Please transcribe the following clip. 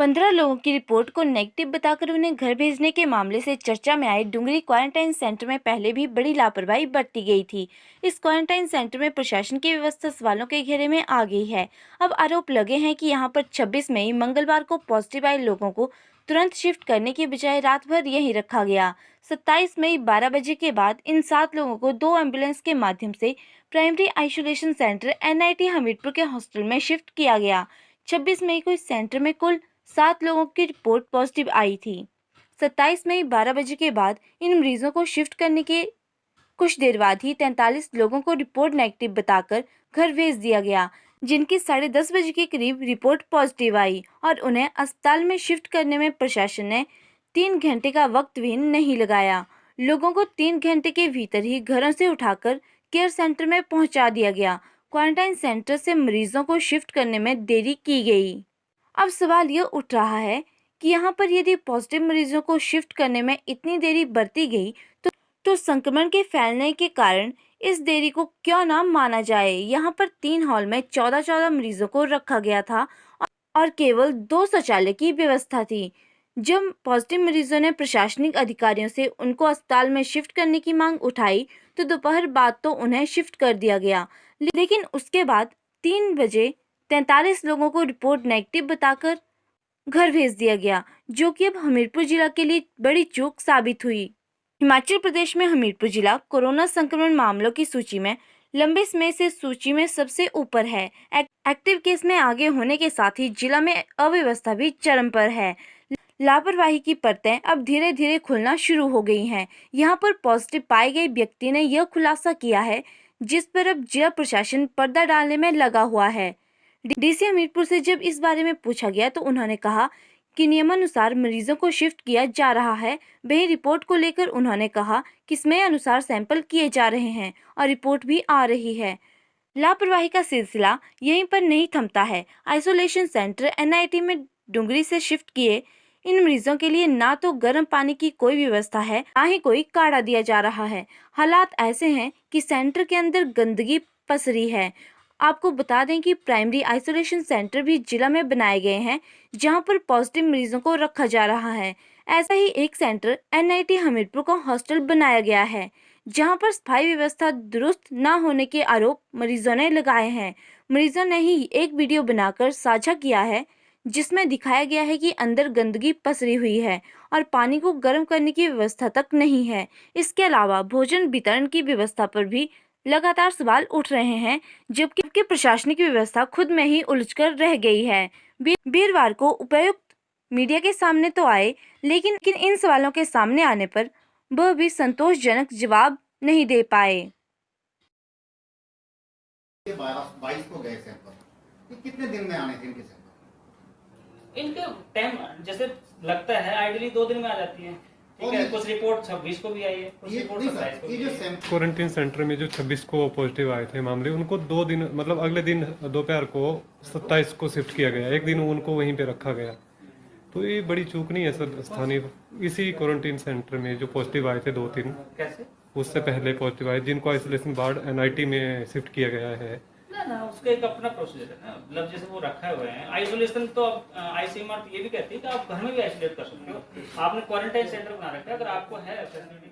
15 लोगों की रिपोर्ट को नेगेटिव बताकर उन्हें घर भेजने के मामले से चर्चा में आए डुंगरी क्वारंटाइन सेंटर में पहले भी बड़ी लापरवाही बरती गई थी। इस क्वारंटाइन सेंटर में प्रशासन की व्यवस्था सवालों के घेरे में आ गई है। अब आरोप लगे हैं कि यहां पर 26 मई मंगलवार को पॉजिटिव आए लोगों को तुरंत शिफ्ट करने की बजाय रात भर यहीं रखा गया। 27 मई 12 बजे के बाद इन 7 लोगों को 2 एम्बुलेंस के माध्यम से primary isolation centre NIT Hamirpur के हॉस्टल में शिफ्ट किया गया। 26 मई को इस सेंटर में कुल 7 लोगों की रिपोर्ट पॉजिटिव आई थी। 27 मई 12 बजे के बाद इन मरीजों को शिफ्ट करने के कुछ देर बाद ही 43 लोगों को रिपोर्ट नेगेटिव बताकर घर भेज दिया गया, जिनकी 10:30 बजे के करीब रिपोर्ट पॉजिटिव आई और उन्हें अस्पताल में शिफ्ट करने में प्रशासन ने 3 घंटे का वक्त भी नहीं लगाया। लोगों को 3 घंटे के भीतर ही घरों से उठाकर केयर सेंटर में पहुंचा दिया गया। क्वारंटाइन सेंटर से मरीजों को शिफ्ट करने में देरी की गई। अब सवाल यह उठ रहा है कि यहाँ पर यदि पॉजिटिव मरीजों को शिफ्ट करने में इतनी देरी बरती गई तो संक्रमण के फैलने के कारण इस देरी को क्यों ना माना जाए। यहाँ पर 3 हॉल में 14 मरीजों को रखा गया था और केवल 2 शौचालय की व्यवस्था थी। जब पॉजिटिव मरीजों ने प्रशासनिक अधिकारियों से उनको अस्पताल में शिफ्ट करने की मांग उठाई तो दोपहर बाद तो उन्हें शिफ्ट कर दिया गया, लेकिन उसके बाद 3 बजे 43 लोगों को रिपोर्ट नेगेटिव बताकर घर भेज दिया गया, जो कि अब हमीरपुर जिला के लिए बड़ी चूक साबित हुई। हिमाचल प्रदेश में हमीरपुर जिला कोरोना संक्रमण मामलों की सूची में लंबे समय से सूची में सबसे ऊपर है। एक्टिव केस में आगे होने के साथ ही जिला में अव्यवस्था भी चरम पर है। लापरवाही की परतें अब धीरे धीरे खुलना शुरू हो गई हैं। यहाँ पर पॉजिटिव पाए गए व्यक्ति ने यह खुलासा किया है, जिस पर अब जिला प्रशासन पर्दा डालने में लगा हुआ है। DC हमीरपुर से जब इस बारे में पूछा गया तो उन्होंने कहा कि नियमानुसार मरीजों को शिफ्ट किया जा रहा है। वहीं रिपोर्ट को लेकर उन्होंने कहा कि समय अनुसार सैंपल किए जा रहे हैं और रिपोर्ट भी आ रही है। लापरवाही का सिलसिला यहीं पर नहीं थमता है। आइसोलेशन सेंटर NIT में डुंगरी से शिफ्ट किए इन मरीजों के लिए ना तो गर्म पानी की कोई व्यवस्था है, ना ही कोई काढ़ा दिया जा रहा है। हालात ऐसे हैं कि सेंटर के अंदर गंदगी पसरी है। आपको बता दें कि प्राइमरी आइसोलेशन सेंटर भी जिला में बनाए गए हैं, जहां पर पॉजिटिव मरीजों को रखा जा रहा है। ऐसा ही एक सेंटर NIT हमीरपुर का हॉस्टल बनाया गया है, जहां पर सफाई व्यवस्था दुरुस्त न होने के आरोप मरीजों ने लगाए हैं। मरीजों ने ही एक वीडियो बनाकर साझा किया है, जिसमें दिखाया गया है कि अंदर गंदगी पसरी हुई है और पानी को गर्म करने की व्यवस्था तक नहीं है। इसके अलावा भोजन वितरण की व्यवस्था पर भी लगातार सवाल उठ रहे हैं, जबकि प्रशासनिक व्यवस्था खुद में ही उलझकर रह गई है। वीरवार को उपायुक्त मीडिया के सामने तो आए, लेकिन इन सवालों के सामने आने पर वह भी संतोषजनक जवाब नहीं दे पाए। 22 को गए सैंपल, कितने दिन में आने थे इनके सैंपल? इनके टाइम जैसे लगता है आइडियली 2 दिन में आ जाती है। ठीक है, कुछ रिपोर्ट 26 को भी आई है, कुछ रिपोर्ट 27 को भी आई है। क्वारंटीन सेंटर में जो 26 को पॉजिटिव आए थे मामले, उनको 2 दिन मतलब अगले दिन दोपहर को 27 को शिफ्ट किया गया, एक दिन उनको वहीं पे रखा गया। तो ये बड़ी चूक नहीं है सर स्थानीय इसी क्वारंटीन सेंटर में जो पॉजिटिव आए थे 2-3 कैसे उससे पहले पॉजिटिव आए, जिनको आइसोलेशन वार्ड NIT में शिफ्ट किया गया है। ना उसका एक अपना प्रोसीजर है ना, मतलब जैसे वो रखा हुए हैं आइसोलेशन, तो अब ICMR ये भी कहती है कि आप घर में भी आइसोलेट कर सकते हो। आपने क्वारंटाइन सेंटर बना रखा है, अगर आपको है फैसिलिटी